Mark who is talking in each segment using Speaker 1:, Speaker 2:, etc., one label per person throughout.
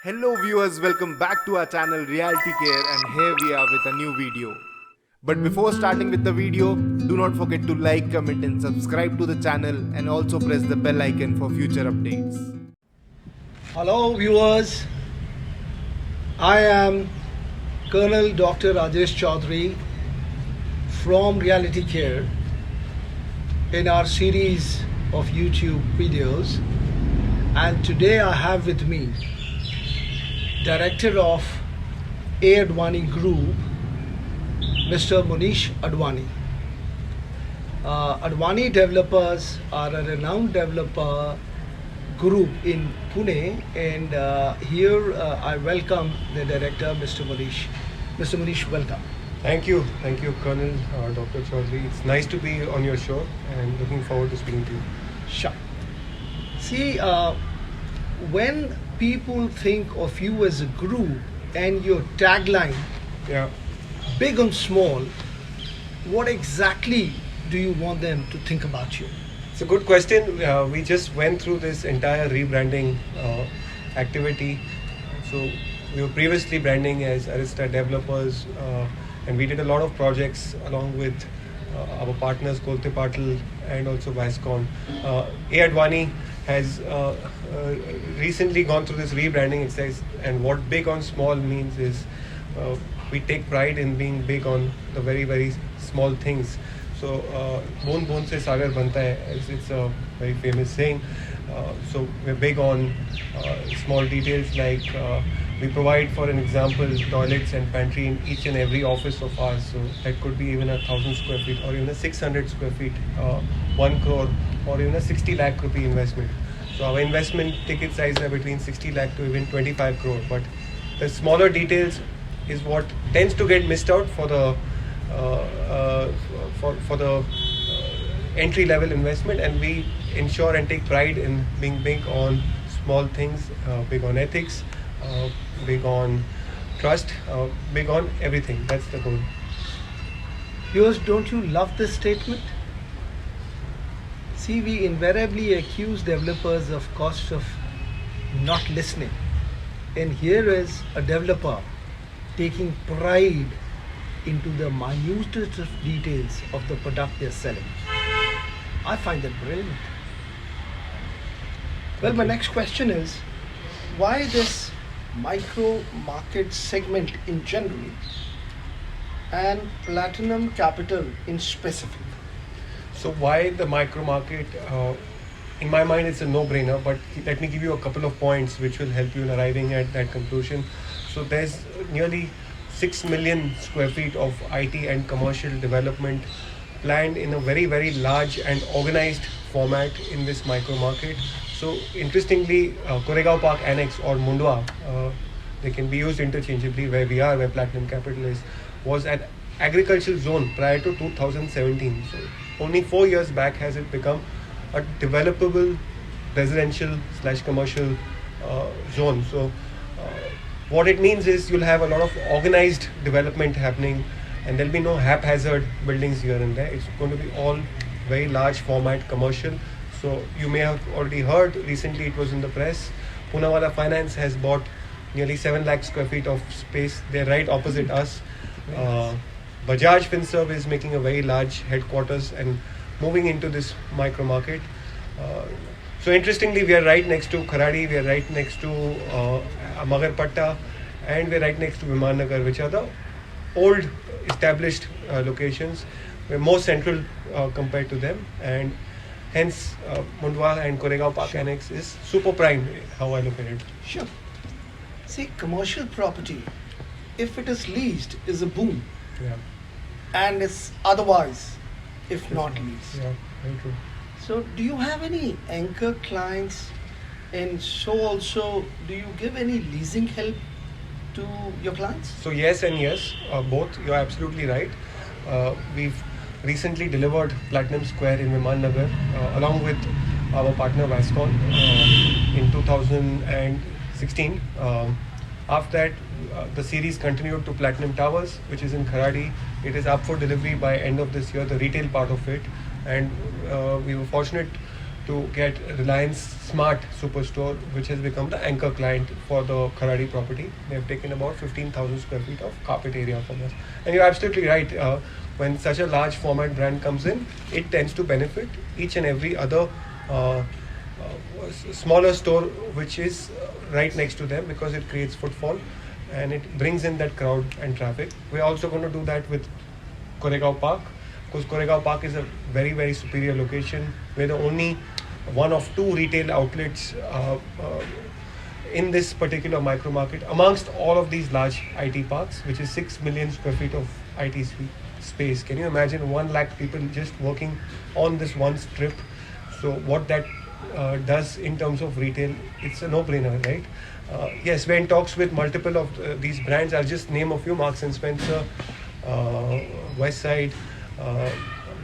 Speaker 1: Hello viewers, welcome back to our channel Reality Care, and here we are with a new video. But before starting with the video, do not forget to like, comment and subscribe to the channel and also press the bell icon for future updates.
Speaker 2: Hello viewers, I am Colonel Dr. Rajesh Chaudhary from Reality Care in our series of YouTube videos, and today I have with me Director of A. Advani Group, Mr. Munish Advani. Advani Developers are a renowned developer group in Pune, and here I welcome the director, Mr. Munish. Mr. Munish, welcome.
Speaker 3: Thank you, Colonel Dr. Chaudhary. It's nice to be on your show and looking forward to speaking to you.
Speaker 2: Sure. See, when people think of you as a group and your tagline,
Speaker 3: Yeah,
Speaker 2: big and small, what exactly do you want them to think about you?
Speaker 3: it's a good question. We just went through this entire rebranding activity. So we were previously branding as Arista Developers, and we did a lot of projects along with our partners Kolte Patil and also Vascon. A. Advani has recently gone through this rebranding exercise, and what big on small means is we take pride in being big on the very, very small things. So, "Boon boon se sagar banta hai," it's a very famous saying. So we're big on small details like we provide, for an example, toilets and pantry in each and every office of ours. So that could be even 1,000 square feet or even 600 square feet, 1 crore or even a 60 lakh rupee investment. So our investment ticket size are between 60 lakh to even 25 crore. But the smaller details is what tends to get missed out for the entry level investment, and we ensure and take pride in being big on small things, big on ethics, big on trust, big on everything. That's the goal.
Speaker 2: Viewers, don't you love this statement? See, we invariably accuse developers of cost of not listening. And here is a developer taking pride into the minutest of details of the product they're selling. I find that brilliant. Well, my next question is, why this micro market segment in general and Platinum Capital in specific?
Speaker 3: So why the micro market? In my mind, it's a no-brainer. But let me give you a couple of points which will help you in arriving at that conclusion. So there's nearly 6 million square feet of IT and commercial development planned in a very, very large and organized format in this micro market. So interestingly, Koregaon Park Annex or Mundwa, they can be used interchangeably. Where we are, where Platinum Capital is, was an agricultural zone prior to 2017. So only 4 years back has it become a developable residential / commercial zone. So what it means is you'll have a lot of organized development happening, and there'll be no haphazard buildings here and there. It's going to be all very large format commercial. So you may have already heard, recently it was in the press, Poonawalla Finance has bought nearly 7 lakh square feet of space. They're right opposite us. Bajaj Finserv is making a very large headquarters and moving into this micro market. So interestingly, we are right next to Kharadi, we are right next to Magarpatta, and we are right next to Viman Nagar, which are the old established locations. We're more central compared to them, and hence Mundwa and Koregaon Park Annex is super prime, how I look at it.
Speaker 2: Sure. See, commercial property, if it is leased, is a boom,
Speaker 3: Yeah,
Speaker 2: and it's otherwise, if not leased.
Speaker 3: yeah, very true.
Speaker 2: So, do you have any anchor clients? And so, also, do you give any leasing help to your clients?
Speaker 3: So yes and yes, both. You're absolutely right. We've recently delivered Platinum Square in Viman Nagar along with our partner Vascon in 2016. After that, the series continued to Platinum Towers, which is in Kharadi. It is up for delivery by end of this year, the retail part of it. And we were fortunate to get Reliance Smart Superstore, which has become the anchor client for the Kharadi property. They have taken about 15,000 square feet of carpet area from us. And you're absolutely right. When such a large format brand comes in, it tends to benefit each and every other smaller store which is right next to them, because it creates footfall and it brings in that crowd and traffic. We're also going to do that with Koregaon Park, because Koregaon Park is a very, very superior location. We're the only one of two retail outlets in this particular micro market amongst all of these large IT parks, which is 6 million square feet of IT space. Can you imagine 1 lakh people just working on this one strip? So what that does in terms of retail, it's a no-brainer, right? Yes, we're in talks with multiple of these brands. I'll just name a few: Marks and Spencer, Westside.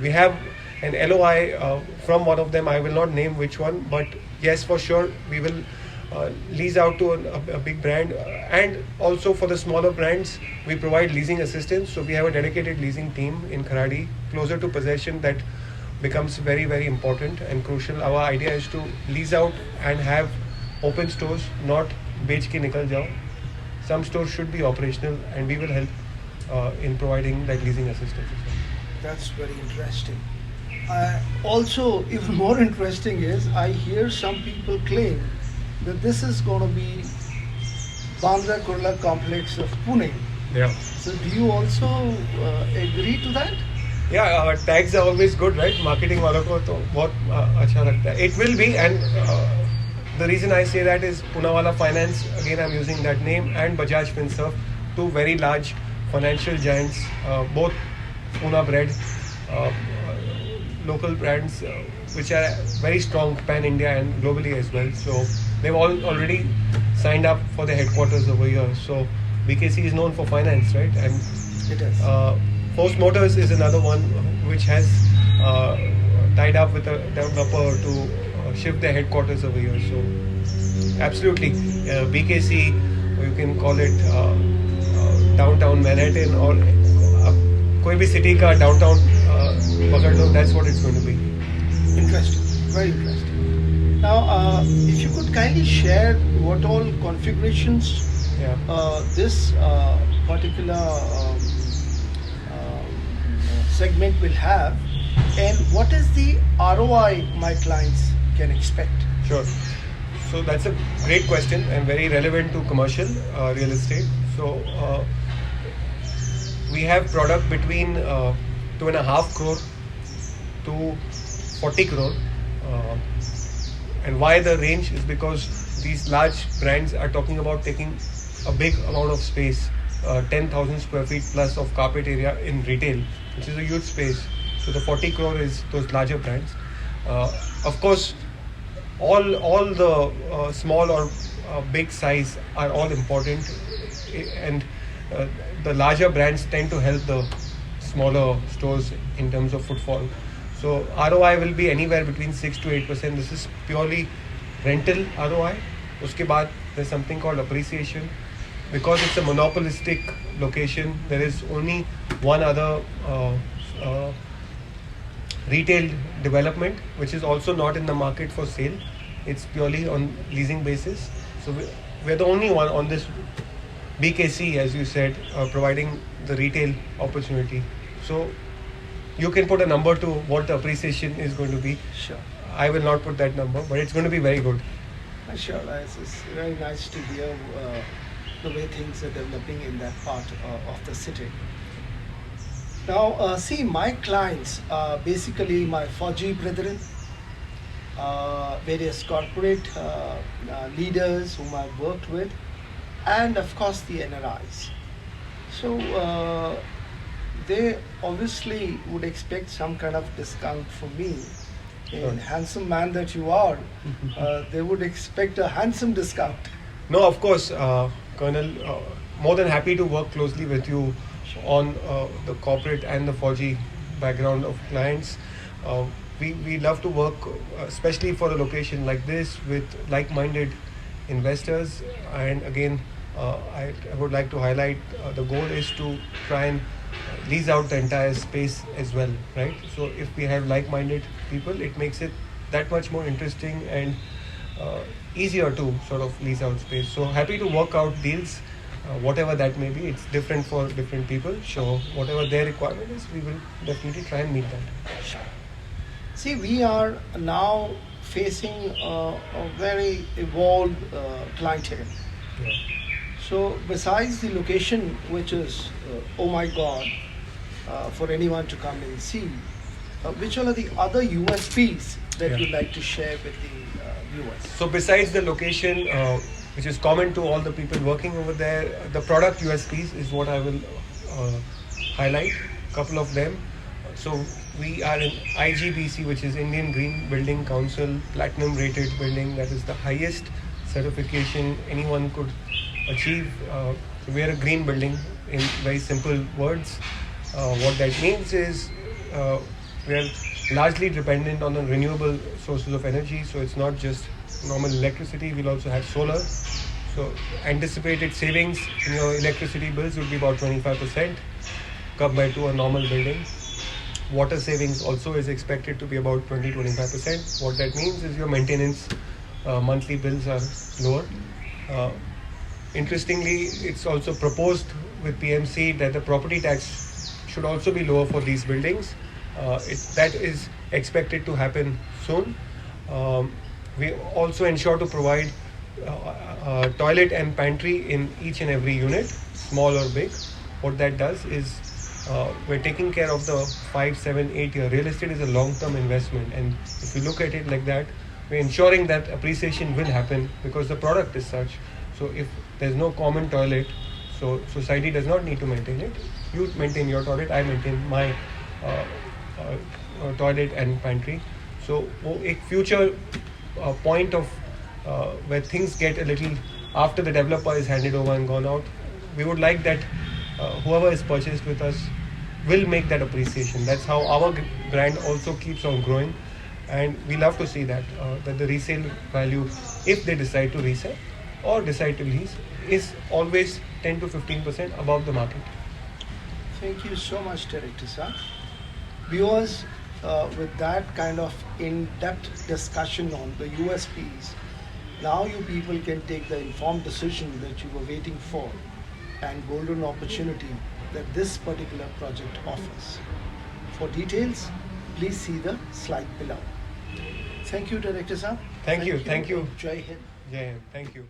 Speaker 3: We have an LOI from one of them. I will not name which one, but yes, for sure we will lease out to a big brand. And also for the smaller brands, we provide leasing assistance. So we have a dedicated leasing team in Kharadi, closer to possession. That becomes very, very important and crucial. Our idea is to lease out and have open stores, not bech ke nikal jao. Some stores should be operational, and we will help in providing that leasing assistance as well.
Speaker 2: That's very interesting. Also, even more interesting is I hear some people claim that this is going to be Bandra Kurla complex of Pune.
Speaker 3: Yeah.
Speaker 2: So, do you also agree to that?
Speaker 3: Yeah, tags are always good, right? Marketing वालों को तो बहुत अच्छा लगता है. It will be, and the reason I say that is Poonawalla Finance, again I'm using that name, and Bajaj Finserv, two very large financial giants, both Pune bred, local brands which are very strong pan-India and globally as well. So they've all already signed up for the headquarters over here. So BKC is known for finance, right? And
Speaker 2: It is.
Speaker 3: Force Motors is another one which has tied up with a developer to shift their headquarters over here. So absolutely, BKC, you can call it downtown Manhattan, or कोई भी city का downtown पकड़ लो, that's what it's going to be.
Speaker 2: Interesting, very interesting. Now, if you could kindly share what all configurations
Speaker 3: Yeah.
Speaker 2: this particular segment will have, and what is the ROI my clients can expect?
Speaker 3: Sure. So that's a great question and very relevant to commercial real estate. So we have product between 2.5 crore to 40 crore. And why the range is because these large brands are talking about taking a big amount of space, 10,000 square feet plus of carpet area in retail, which is a huge space. So the 40 crore is those larger brands. Of course, all the small or big size are all important, and the larger brands tend to help the smaller stores in terms of footfall. So ROI will be anywhere between 6 to 8%. This is purely rental ROI. Uske baad there's something called appreciation. Because it's a monopolistic location, there is only one other retail development which is also not in the market for sale. It's purely on leasing basis. So we're the only one on this BKC, as you said, providing the retail opportunity. So you can put a number to what the appreciation is going to be.
Speaker 2: Sure.
Speaker 3: I will not put that number, but it's going to be very good.
Speaker 2: Sure, it's very nice to hear the way things are developing in that part of the city. Now, see, my clients are basically my Fauji brethren, various corporate leaders whom I've worked with, and of course the NRIs. So they obviously would expect some kind of discount from me. And handsome man that you are, they would expect a handsome discount.
Speaker 3: No, of course, Colonel, more than happy to work closely with you on the corporate and the 4G background of clients. We love to work, especially for a location like this, with like-minded investors. And again, I would like to highlight the goal is to try and lease out the entire space as well, right? So if we have like-minded people, it makes it that much more interesting and easier to sort of lease out space. So happy to work out deals, whatever that may be. It's different for different people. So whatever their requirement is, we will definitely try and meet that.
Speaker 2: See, we are now facing a very evolved clientele.
Speaker 3: Yeah.
Speaker 2: So, besides the location, which is, oh my God, for anyone to come and see, which are the other USPs that
Speaker 3: Yeah.
Speaker 2: you'd like to share with the viewers?
Speaker 3: So besides the location, which is common to all the people working over there, the product USPs is what I will highlight. Couple of them. So we are in IGBC, which is Indian Green Building Council Platinum rated building. That is the highest certification anyone could achieve. So we are a green building in very simple words. What that means is we are largely dependent on the renewable sources of energy. So it's not just normal electricity. We'll also have solar. So anticipated savings in your electricity bills would be about 25% compared to a normal building. Water savings also is expected to be about 20-25%. What that means is your maintenance monthly bills are lower. Interestingly, it's also proposed with PMC that the property tax should also be lower for these buildings. That is expected to happen soon. We also ensure to provide toilet and pantry in each and every unit, small or big. What that does is we're taking care of the 5, 7, 8 year. Real estate is a long-term investment, and if you look at it like that, we're ensuring that appreciation will happen because the product is such. So if there's no common toilet, so society does not need to maintain it. You maintain your toilet, I maintain my toilet and pantry. So a future point of where things get a little after the developer is handed over and gone out, we would like that whoever is purchased with us will make that appreciation. That's how our brand also keeps on growing, and we love to see that that the resale value, if they decide to resell or decide to lease, is always 10 to 15% above the market.
Speaker 2: Thank you so much, Director sir. Viewers, with that kind of in-depth discussion on the USPs, now you people can take the informed decision that you were waiting for and golden opportunity that this particular project offers. For details, please see the slide below. Thank you, Director sir.
Speaker 3: Thank you.
Speaker 2: Jai Hind.
Speaker 3: Yeah, thank you.